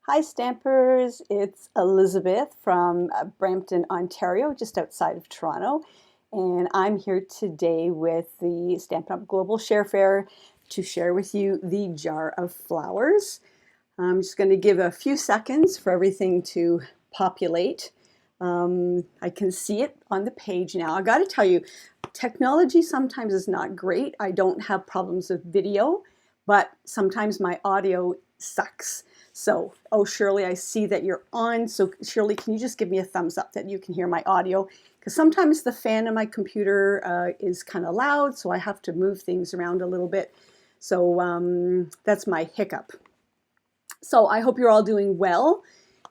Hi Stampers, it's Elizabeth from Brampton, Ontario, just outside of Toronto. And I'm here today with the Stampin' Up! Global Share Fair to share with you the jar of flowers. I'm just going to give a few seconds for everything to populate. I can see it on the page now. I got to tell you, technology sometimes is not great. I don't have problems with video, but sometimes my audio sucks. So, oh Shirley, I see that you're on. So Shirley, can you just give me a thumbs up that you can hear my audio? Because sometimes the fan on my computer is kind of loud, so I have to move things around a little bit. So that's my hiccup. So I hope you're all doing well.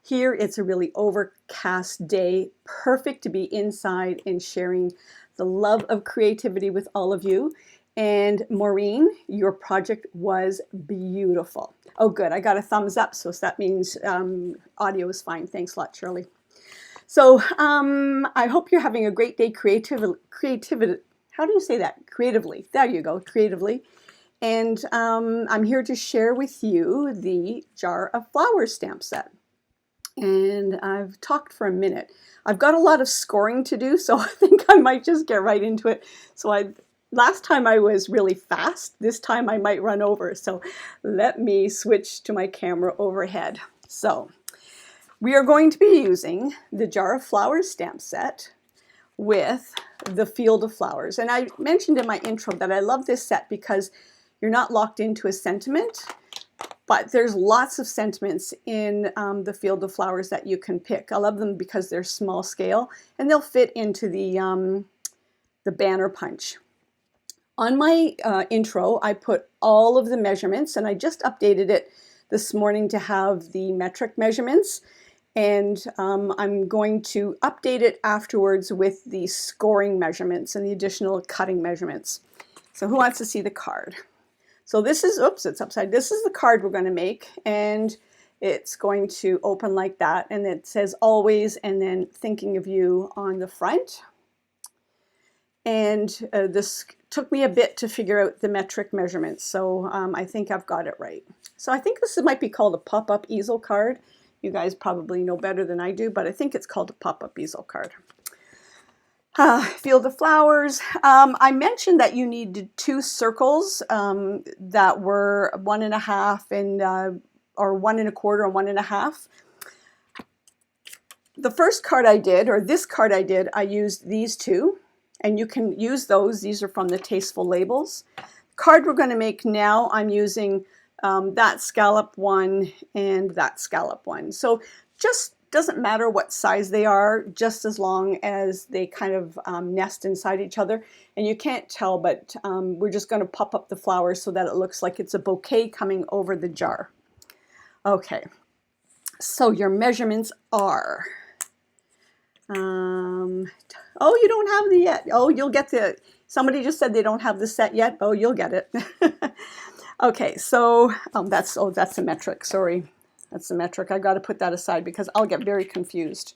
Here it's a really overcast day, perfect to be inside and sharing the love of creativity with all of you. And Maureen, your project was beautiful. Oh good, I got a thumbs up, so that means audio is fine. Thanks a lot, Shirley. So I hope you're having a great day creativity. How do you say that? Creatively. There you go, creatively. And I'm here to share with you the Jar of Flowers stamp set. And I've talked for a minute. I've got a lot of scoring to do, so I think I might just get right into it. So last time I was really fast. This time I might run over. So let me switch to my camera overhead. So we are going to be using the Jar of Flowers stamp set with the Field of Flowers. And I mentioned in my intro that I love this set because you're not locked into a sentiment, but there's lots of sentiments in the Field of Flowers that you can pick. I love them because they're small scale and they'll fit into the banner punch. On my intro, I put all of the measurements, and I just updated it this morning to have the metric measurements. And I'm going to update it afterwards with the scoring measurements and the additional cutting measurements. So who wants to see the card? So this is, oops, it's upside. This is the card we're going to make, and it's going to open like that. And it says always, and then thinking of you on the front. And this took me a bit to figure out the metric measurements, so I think I've got it right. So I think this might be called a pop-up easel card. You guys probably know better than I do, but I think it's called a pop-up easel card. Field of Flowers. I mentioned that you needed two circles that were 1.5 and or 1 1/4 and 1.5. The first card I did, or this card I did, I used these two. And you can use those. These are from the Tasteful Labels. Card we're going to make now, I'm using that scallop one and that scallop one. So just doesn't matter what size they are, just as long as they kind of nest inside each other. And you can't tell, but we're just going to pop up the flowers so that it looks like it's a bouquet coming over the jar. Okay, so your measurements are... oh, you don't have the yet. Oh, you'll get the, somebody just said they don't have the set yet. Oh, you'll get it. Okay, so that's a metric. Sorry, that's a metric. I got to put that aside because I'll get very confused.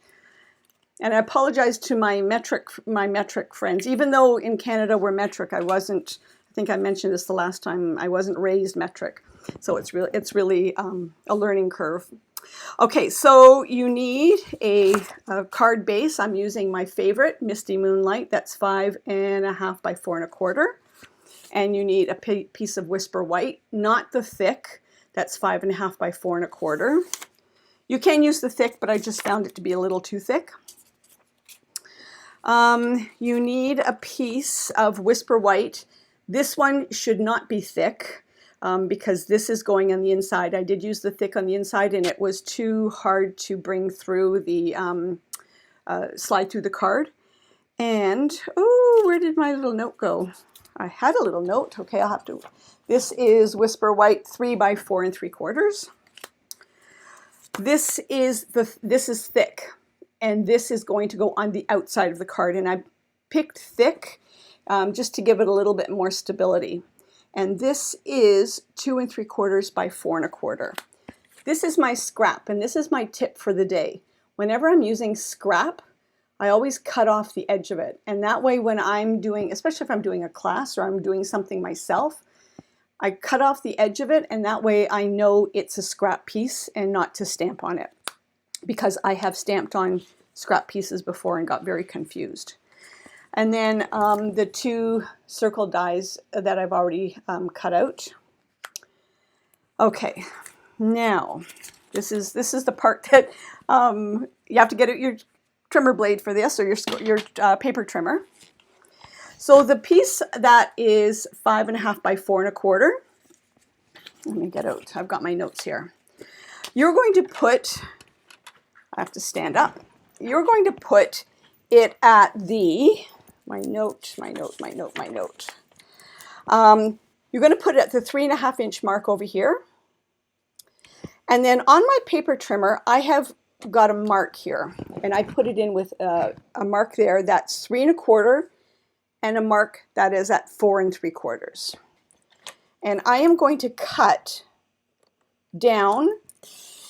And I apologize to my metric friends. Even though in Canada we're metric, I think I mentioned this the last time, I wasn't raised metric. So it's really a learning curve. Okay, so you need a card base. I'm using my favorite, Misty Moonlight. That's 5.5 by 4 1/4. And you need a piece of Whisper White, not the thick. That's 5.5 by 4 1/4. You can use the thick, but I just found it to be a little too thick. You need a piece of Whisper White. This one should not be thick. Because this is going on the inside. I did use the thick on the inside and it was too hard to bring through the, slide through the card. And, oh, where did my little note go? I had a little note. Okay, I'll have to, this is Whisper White 3 by 4 3/4. This is thick, and this is going to go on the outside of the card. And I picked thick just to give it a little bit more stability. And this is 2 3/4 by 4 1/4. This is my scrap, and this is my tip for the day. Whenever I'm using scrap, I always cut off the edge of it. And that way when I'm doing, especially if I'm doing a class or I'm doing something myself, I cut off the edge of it, and that way I know it's a scrap piece and not to stamp on it, because I have stamped on scrap pieces before and got very confused. And then the 2 circle dies that I've already cut out. Okay, now this is the part that you have to get out your trimmer blade for this, or your paper trimmer. So the piece that is 5.5 by 4.25. Let me get out. I've got my notes here. You're going to put. I have to stand up. You're going to put it at the. My note. You're going to put it at the 3.5 inch mark over here. And then on my paper trimmer, I have got a mark here, and I put it in with a mark there that's 3.25 and a mark that is at 4.75. And I am going to cut down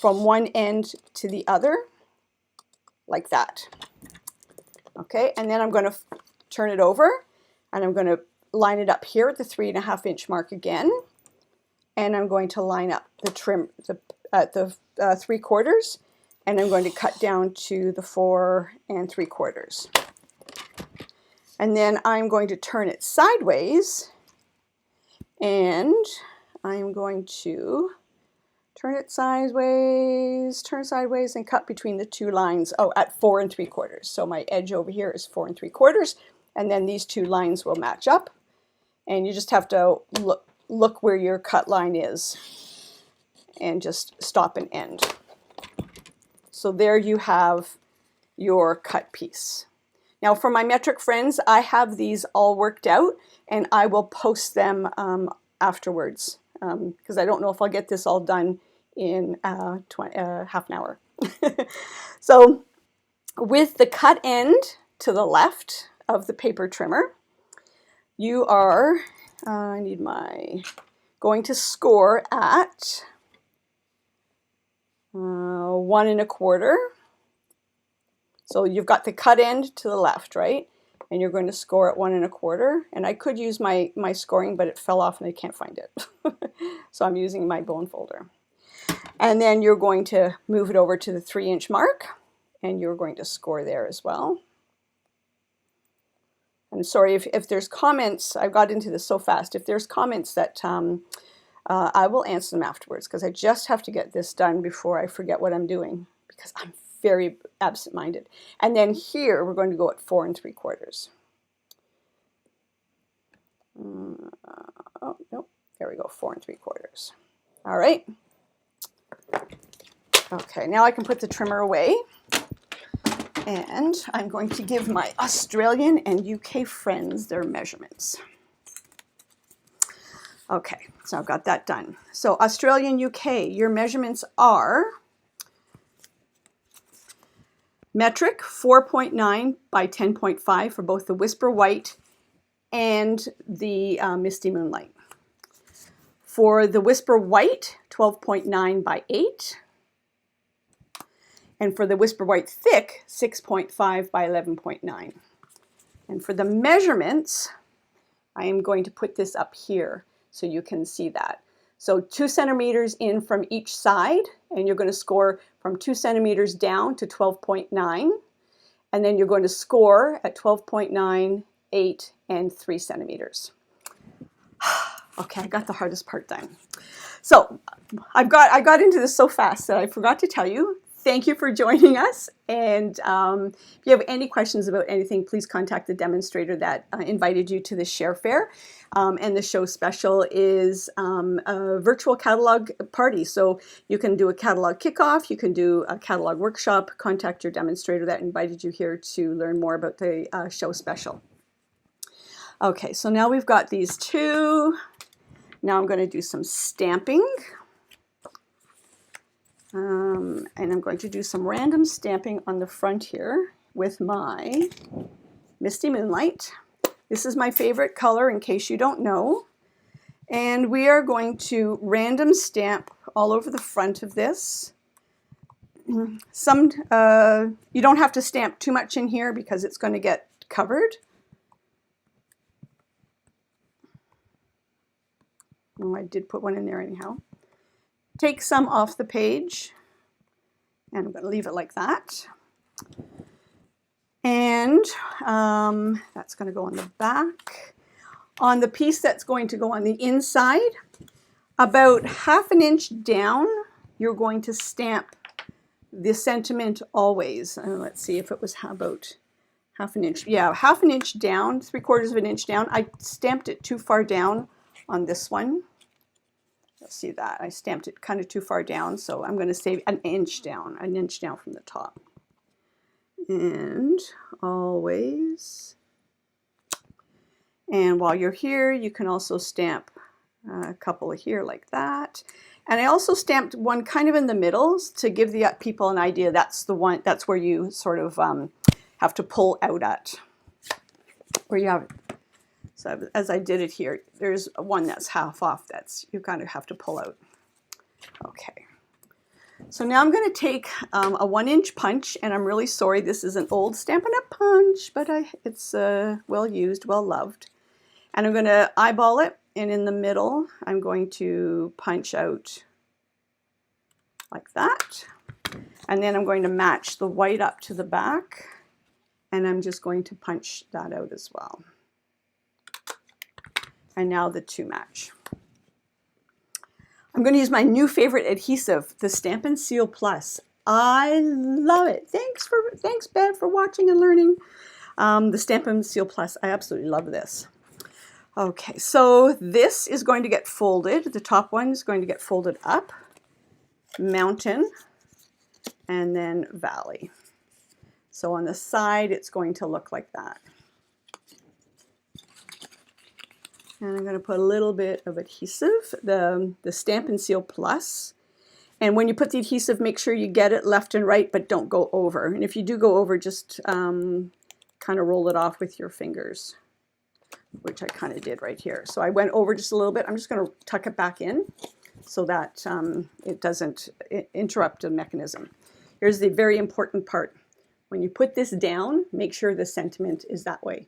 from one end to the other like that. Okay, and then I'm going to turn it over, and I'm going to line it up here at the 3.5 inch mark again, and I'm going to line up the trim at the 3/4, and I'm going to cut down to the 4.75. And then I'm going to turn it sideways, and I'm going to turn sideways, and cut between the 2 lines. Oh, at 4.75. So my edge over here is 4.75, and then these 2 lines will match up. And you just have to look where your cut line is, and just stop and end. So there you have your cut piece. Now for my metric friends, I have these all worked out, and I will post them afterwards, because I don't know if I'll get this all done in half an hour. So with the cut end to the left of the paper trimmer, you are, going to score at 1.25. So you've got the cut end to the left, right? And you're going to score at 1.25. And I could use my scoring, but it fell off and I can't find it. So I'm using my bone folder. And then you're going to move it over to the 3 inch mark, and you're going to score there as well. I'm sorry if there's comments. I got into this so fast. If there's comments that I will answer them afterwards, because I just have to get this done before I forget what I'm doing, because I'm very absent-minded. And then here we're going to go at 4.75. Oh, nope. There we go, 4.75. All right. Okay, now I can put the trimmer away. And I'm going to give my Australian and UK friends their measurements. Okay, so I've got that done. So Australian, UK, your measurements are metric 4.9 by 10.5 for both the Whisper White and the Misty Moonlight. For the Whisper White, 12.9 by 8. And for the Whisper White Thick, 6.5 by 11.9. And for the measurements, I am going to put this up here so you can see that. So 2 centimeters in from each side, and you're going to score from 2 centimeters down to 12.9. And then you're going to score at 12.9, 8, and 3 centimeters. Okay, I got the hardest part done. So I got into this so fast that I forgot to tell you. Thank you for joining us, and if you have any questions about anything, please contact the demonstrator that invited you to the Share Fair. And the show special is a virtual catalog party, so you can do a catalog kickoff, you can do a catalog workshop. Contact your demonstrator that invited you here to learn more about the show special. Okay, so now we've got these 2. Now I'm going to do some stamping. And I'm going to do some random stamping on the front here with my Misty Moonlight. This is my favorite color, in case you don't know. And we are going to random stamp all over the front of this. You don't have to stamp too much in here because it's going to get covered. Oh, I did put one in there anyhow. Take some off the page, and I'm going to leave it like that. And that's going to go on the back. On the piece that's going to go on the inside, about 1/2 inch down, you're going to stamp the sentiment always. Let's see if it was about 1/2 inch. Yeah, 1/2 inch down, 3/4 inch down. I stamped it too far down on this one. You'll see that. I stamped it kind of too far down, so I'm going to say 1 inch down from the top. And always. And while you're here, you can also stamp a couple here like that. And I also stamped one kind of in the middle to give the people an idea. That's the one, that's where you sort of have to pull out at. Where you have it. So as I did it here, there's one that's half off. That's, you kind of have to pull out. Okay. So now I'm going to take a 1 inch punch, and I'm really sorry this is an old Stampin' Up punch, but it's well used, well loved. And I'm going to eyeball it, and in the middle I'm going to punch out like that. And then I'm going to match the white up to the back, and I'm just going to punch that out as well. And now the two match. I'm going to use my new favorite adhesive, the Stampin' Seal Plus. I love it. Thanks, Bev, for watching and learning. The Stampin' Seal Plus, I absolutely love this. Okay, so this is going to get folded. The top one is going to get folded up, mountain, and then valley. So on the side, it's going to look like that. And I'm going to put a little bit of adhesive, the Stampin' Seal Plus. And when you put the adhesive, make sure you get it left and right, but don't go over. And if you do go over, just kind of roll it off with your fingers, which I kind of did right here. So I went over just a little bit. I'm just going to tuck it back in so that it doesn't interrupt the mechanism. Here's the very important part. When you put this down, make sure the sentiment is that way.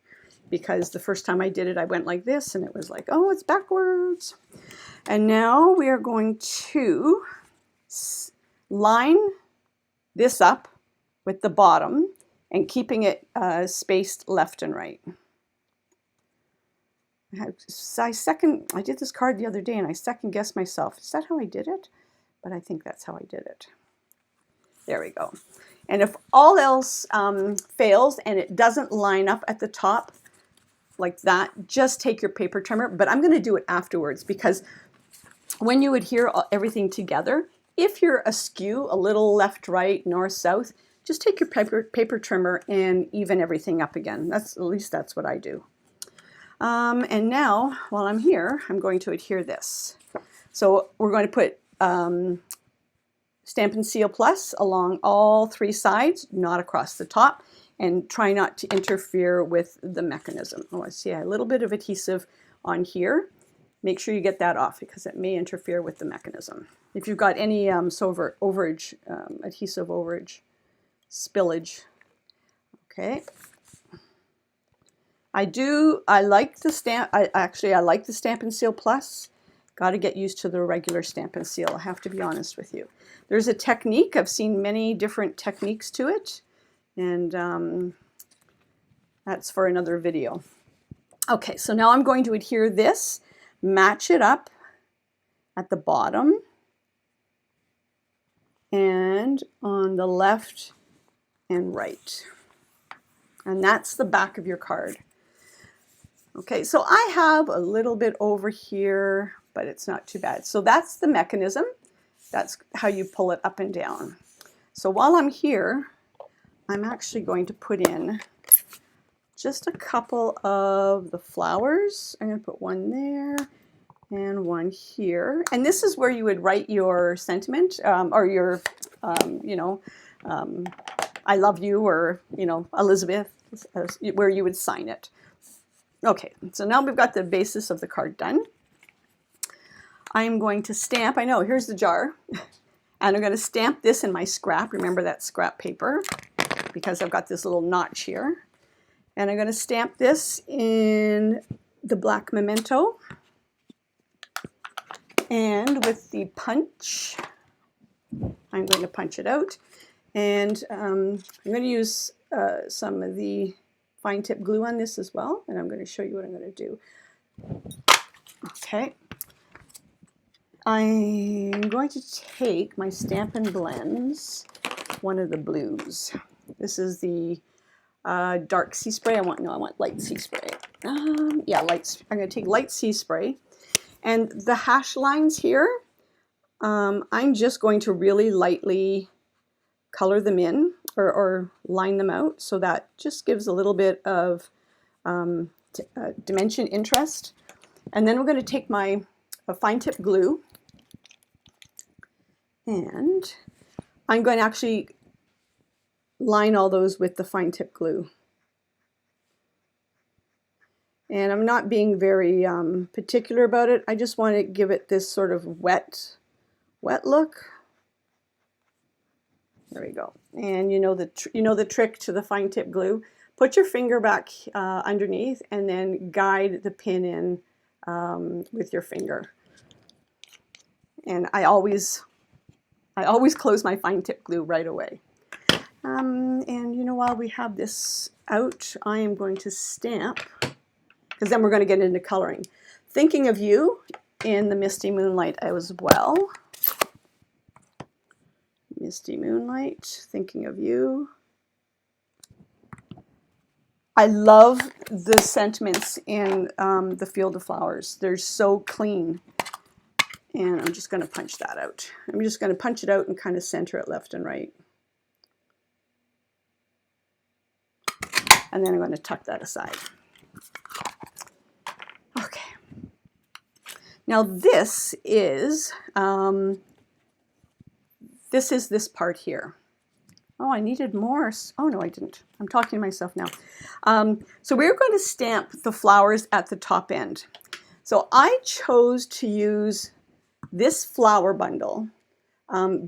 Because the first time I did it, I went like this, and it was like, oh, it's backwards. And now we are going to line this up with the bottom and keeping it spaced left and right. I did this card the other day, and I second guessed myself. Is that how I did it? But I think that's how I did it. There we go. And if all else fails and it doesn't line up at the top, like that, just take your paper trimmer, but I'm going to do it afterwards, because when you adhere everything together, if you're askew, a little left, right, north, south, just take your paper trimmer and even everything up again. At least that's what I do. And now, while I'm here, I'm going to adhere this. So we're going to put Stampin' Seal Plus along all 3 sides, not across the top. And try not to interfere with the mechanism. Oh, I see a little bit of adhesive on here. Make sure you get that off, because it may interfere with the mechanism. If you've got any overage, adhesive overage, spillage. Okay. I like the I like the Stampin' Seal Plus. Got to get used to the regular Stampin' Seal. I have to be honest with you. There's a technique. I've seen many different techniques to it. And that's for another video. Okay, so now I'm going to adhere this, match it up at the bottom and on the left and right. And that's the back of your card. Okay, so I have a little bit over here, but it's not too bad. So that's the mechanism. That's how you pull it up and down. So while I'm here, I'm actually going to put in just a couple of the flowers. I'm going to put one there and one here. And this is where you would write your sentiment or your, you know, I love you, or, you know, Elizabeth, where you would sign it. Okay, so now we've got the basis of the card done. I'm going to stamp, I know, here's the jar. And I'm going to stamp this in my scrap. Remember that scrap paper, because I've got this little notch here. And I'm going to stamp this in the black memento. And with the punch, I'm going to punch it out. And I'm going to use some of the fine tip glue on this as well. And I'm going to show you what I'm going to do. Okay. I'm going to take my Stampin' Blends, one of the blues. This is the dark sea spray. I want light sea spray. Yeah, light. I'm going to take light sea spray. And the hash lines here, I'm just going to really lightly color them in or line them out, so that just gives a little bit of dimension interest. And then we're going to take my fine tip glue, and I'm going to actually line all those with the fine tip glue. And I'm not being very particular about it. I just want to give it this sort of wet look. There we go. And you know the trick to the fine tip glue. Put your finger back underneath and then guide the pin in with your finger. And I always close my fine tip glue right away. And you know, while we have this out, I am going to stamp, because then we're going to get into coloring. Thinking of You in the Misty Moonlight as well. Misty Moonlight, Thinking of You. I love the sentiments in the Field of Flowers. They're so clean. And I'm just going to punch that out. I'm just going to punch it out and kind of center it left and right. And then I'm going to tuck that aside. Okay. Now this is this part here. Oh, I needed more. Oh, no, I didn't. I'm talking to myself now. So we're going to stamp the flowers at the top end. So I chose to use this flower bundle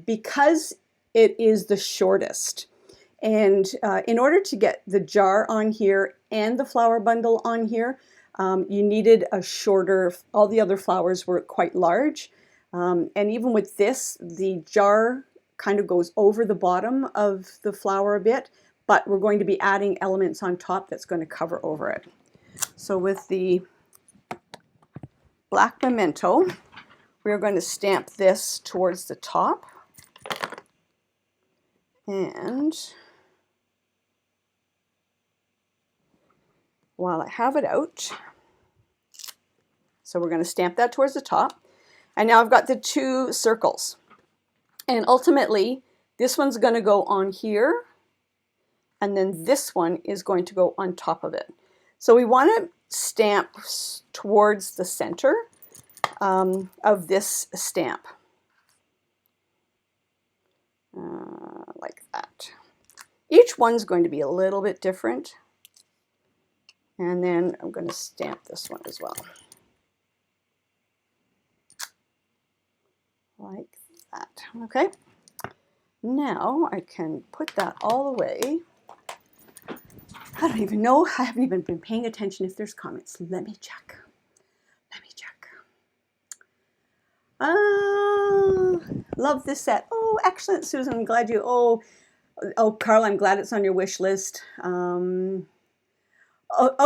because it is the shortest. And in order to get the jar on here and the flower bundle on here, you needed a shorter, all the other flowers were quite large. And even with this, the jar kind of goes over the bottom of the flower a bit, but we're going to be adding elements on top that's going to cover over it. So with the black memento, we're going to stamp this towards the top. And while I have it out, so we're going to stamp that towards the top. And now I've got the two circles. And ultimately, this one's going to go on here, and then this one is going to go on top of it. So we want to stamp towards the center of this stamp, like that. Each one's going to be a little bit different. And then I'm going to stamp this one as well. Like that. Okay. Now I can put that all away. I don't even know. I haven't even been paying attention if there's comments. Let me check. Let me check. Love this set. Oh, excellent, Susan. I'm glad you. Oh, Carl, I'm glad it's on your wish list. Oh,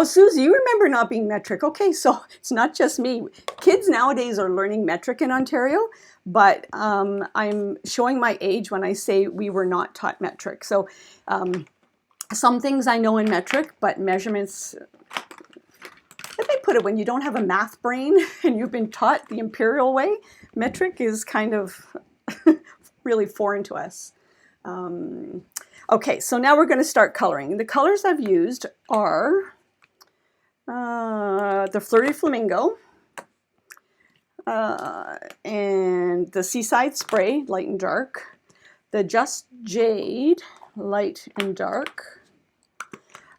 Susie, you remember not being metric. Okay, so it's not just me. Kids nowadays are learning metric in Ontario, but I'm showing my age when I say we were not taught metric. So some things I know in metric, but measurements, let me put it, when you don't have a math brain and you've been taught the imperial way, metric is kind of really foreign to us. Okay, so now we're going to start coloring. The colors I've used are the Flirty Flamingo and the Seaside Spray, light and dark, the Just Jade, light and dark,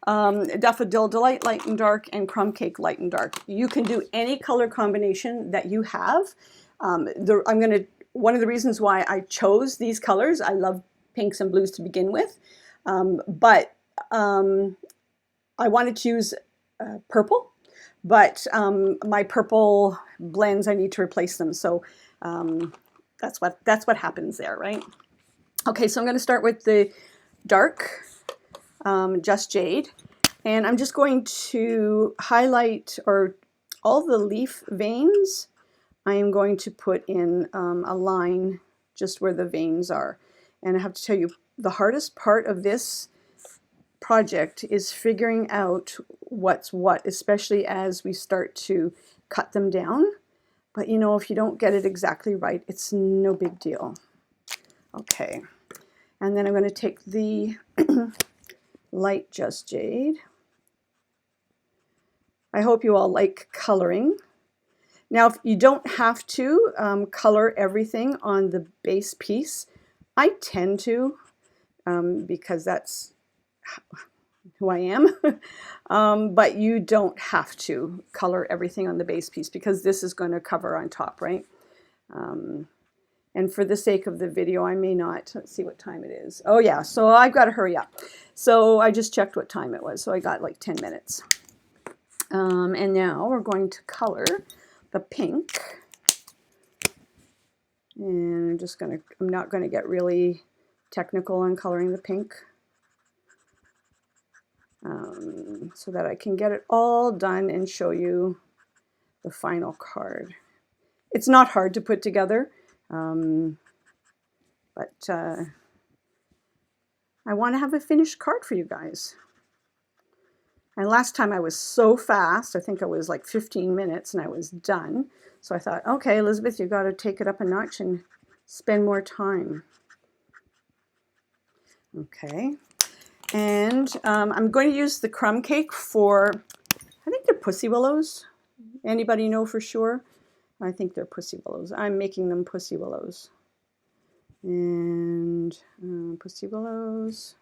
Daffodil Delight, light and dark, and Crumb Cake, light and dark. You can do any color combination that you have. One of the reasons why I chose these colors, I love pinks and blues to begin with, but I wanted to use purple, but my purple blends, I need to replace them. So That's what happens there, right? Okay, so I'm going to start with the dark Just Jade, and I'm just going to highlight all the leaf veins. I am going to put in a line just where the veins are. And I have to tell you, the hardest part of this project is figuring out what's what, especially as we start to cut them down. But you know, if you don't get it exactly right, it's no big deal. Okay, and then I'm going to take the light Just Jade. I hope you all like coloring. Now, if you don't have to color everything on the base piece, I tend to because that's who I am. But you don't have to color everything on the base piece because this is going to cover on top, right? And for the sake of the video, I may not. Let's see what time it is. Oh yeah, so I've got to hurry up. So I just checked what time it was. So I got like 10 minutes. And now we're going to color the pink. And I'm not going to get really technical on coloring the pink. So that I can get it all done and show you the final card. It's not hard to put together, but I want to have a finished card for you guys. And last time I was so fast, I think I was like 15 minutes and I was done. So I thought, okay, Elizabeth, you got to take it up a notch and spend more time. Okay. And I'm going to use the crumb cake for, I think they're Pussy Willows. Anybody know for sure? I think they're Pussy Willows. I'm making them Pussy Willows. And Pussy Willows.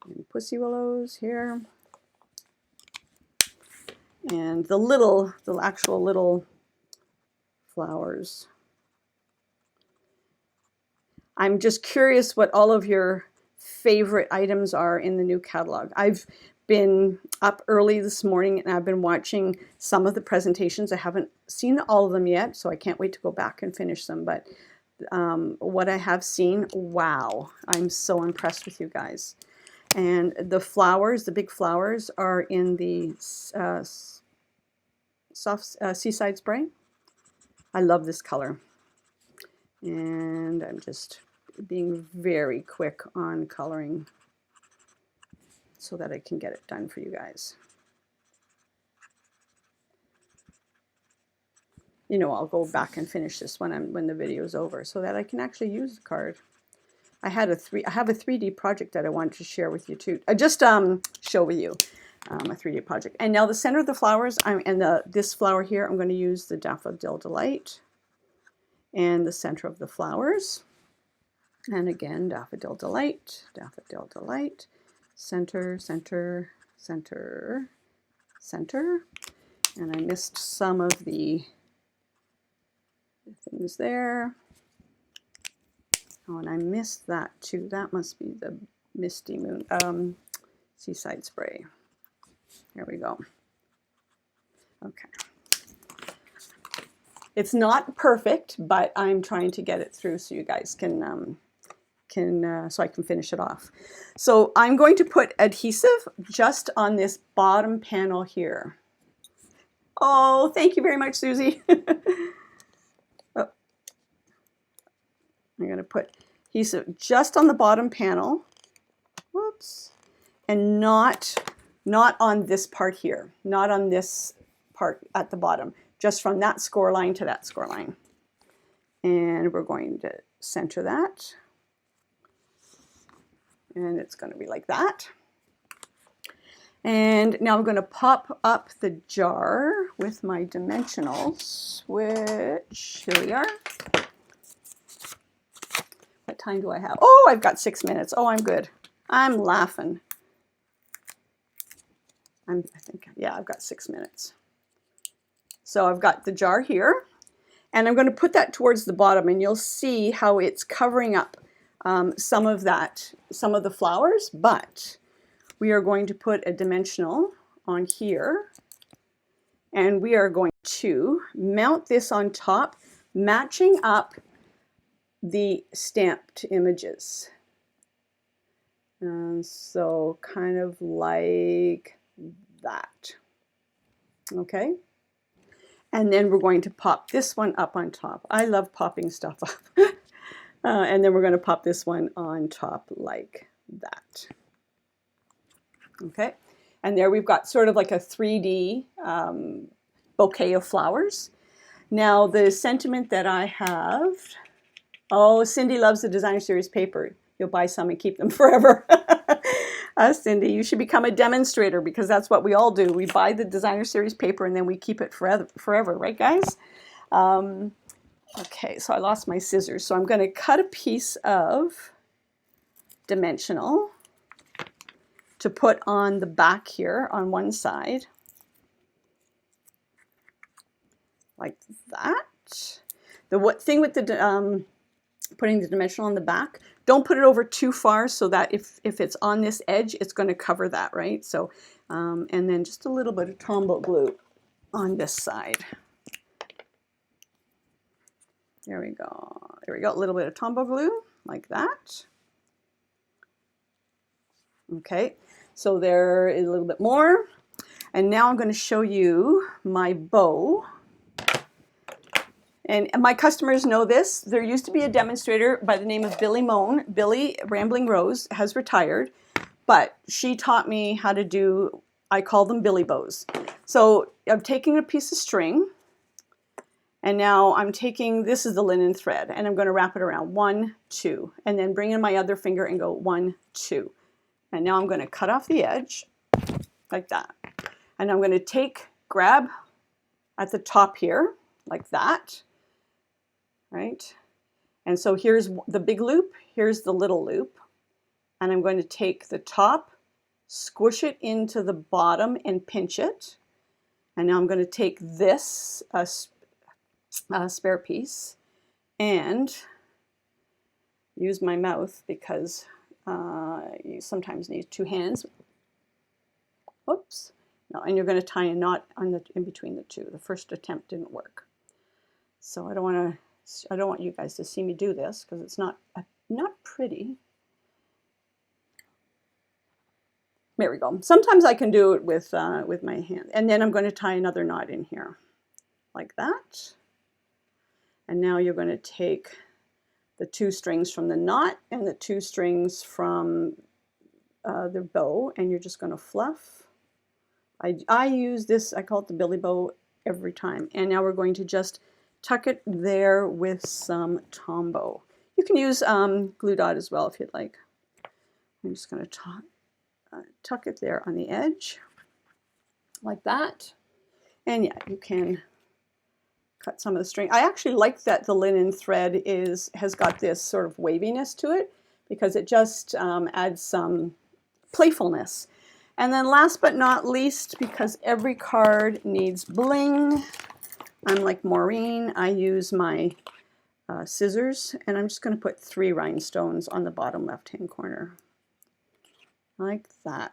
And Pussy Willows here. And the actual little flowers. I'm just curious what all of your favorite items are in the new catalog. I've been up early this morning and I've been watching some of the presentations. I haven't seen all of them yet, so I can't wait to go back and finish them. But what I have seen, wow, I'm so impressed with you guys. And the flowers, the big flowers, are in the soft Seaside Spray. I love this color. And I'm just being very quick on coloring so that I can get it done for you guys. You know, I'll go back and finish this when the video is over so that I can actually use the card. I have a 3D project that I wanted to share with you too. Just show with you a 3D project. And now the center of the flowers, this flower here, I'm going to use the Daffodil Delight. And the center of the flowers. And again, Daffodil Delight, Daffodil Delight, center, center, center, center. And I missed some of the things there. Oh, and I missed that too. That must be the Misty Moon, Seaside Spray. There we go. Okay. It's not perfect, but I'm trying to get it through so you guys can so I can finish it off. So I'm going to put adhesive just on this bottom panel here. Oh, thank you very much, Susie. Oh. I'm going to put adhesive just on the bottom panel. Whoops. And not on this part here. Not on this part at the bottom. Just from that score line to that score line. And we're going to center that. And it's going to be like that. And now I'm going to pop up the jar with my dimensionals, which, here we are. What time do I have? Oh, I've got 6 minutes. Oh, I'm good. I'm laughing. I think, yeah, I've got 6 minutes. So I've got the jar here, and I'm going to put that towards the bottom, and you'll see how it's covering up some of the flowers, but we are going to put a dimensional on here, and we are going to mount this on top matching up the stamped images. And so kind of like that. Okay. And then we're going to pop this one up on top. I love popping stuff up. And then we're going to pop this one on top like that. Okay. And there we've got sort of like a 3D bouquet of flowers. Now the sentiment that I have, oh, Cindy loves the designer series paper. You'll buy some and keep them forever. Cindy, you should become a demonstrator, because that's what we all do. We buy the designer series paper and then we keep it forever, right guys? Okay, so I lost my scissors. So I'm going to cut a piece of dimensional to put on the back here on one side. Like that. The thing with the putting the dimensional on the back, don't put it over too far so that if it's on this edge, it's going to cover that, right? So, and then just a little bit of Tombow glue on this side. There we go. There we go. A little bit of Tombow glue like that. Okay, so there is a little bit more. And now I'm going to show you my bow. And my customers know this. There used to be a demonstrator by the name of Billy Moan. Billy Rambling Rose has retired, but she taught me how to do, I call them Billy bows. So I'm taking a piece of string, and now I'm taking, this is the linen thread, and I'm going to wrap it around 1, 2, and then bring in my other finger and go 1, 2. And now I'm going to cut off the edge like that. And I'm going to grab at the top here like that. Right? And so here's the big loop, here's the little loop, and I'm going to take the top, squish it into the bottom and pinch it. And now I'm going to take this spare piece and use my mouth, because you sometimes need 2 hands. Oops. No, and you're going to tie a knot on in between the two. The first attempt didn't work. So I don't want you guys to see me do this, because it's not pretty. There we go. Sometimes I can do it with my hand. And then I'm going to tie another knot in here like that. And now you're going to take the 2 strings from the knot and the 2 strings from the bow, and you're just going to fluff. I use this, I call it the Billy bow every time. And now we're going to just tuck it there with some Tombow. You can use glue dot as well if you'd like. I'm just going to tuck it there on the edge like that. And yeah, you can cut some of the string. I actually like that the linen thread has got this sort of waviness to it, because it just adds some playfulness. And then last but not least, because every card needs bling, I'm like Maureen, I use my scissors, and I'm just going to put 3 rhinestones on the bottom left-hand corner. Like that.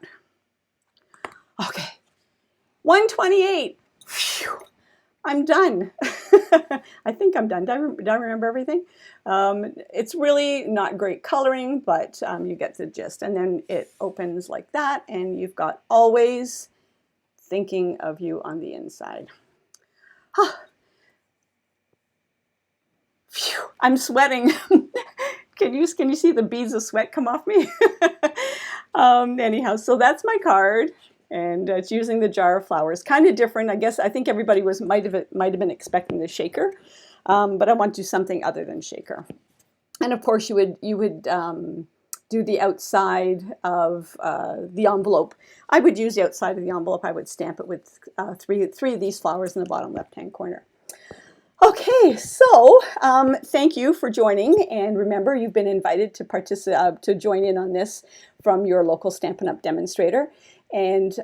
Okay, 128. Phew. I'm done. I think I'm done. Did I remember everything? It's really not great coloring, but you get the gist. And then it opens like that, and you've got Always Thinking of You on the inside. Phew, I'm sweating. Can you see the beads of sweat come off me? Anyhow, so that's my card. And it's using the jar of flowers. Kind of different, I guess. I think everybody might have been expecting the shaker, but I want to do something other than shaker. And of course, you would do the outside of the envelope. I would use the outside of the envelope. I would stamp it with three of these flowers in the bottom left-hand corner. Okay, so thank you for joining, and remember, you've been invited to join in on this from your local Stampin' Up! Demonstrator. And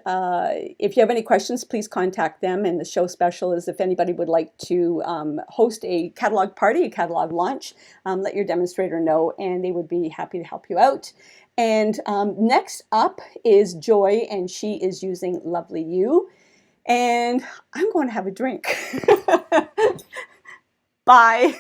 if you have any questions, please contact them. And the show special is if anybody would like to host a catalog party, a catalog launch, let your demonstrator know, and they would be happy to help you out. And next up is Joy, and she is using Lovely You. And I'm going to have a drink. Bye.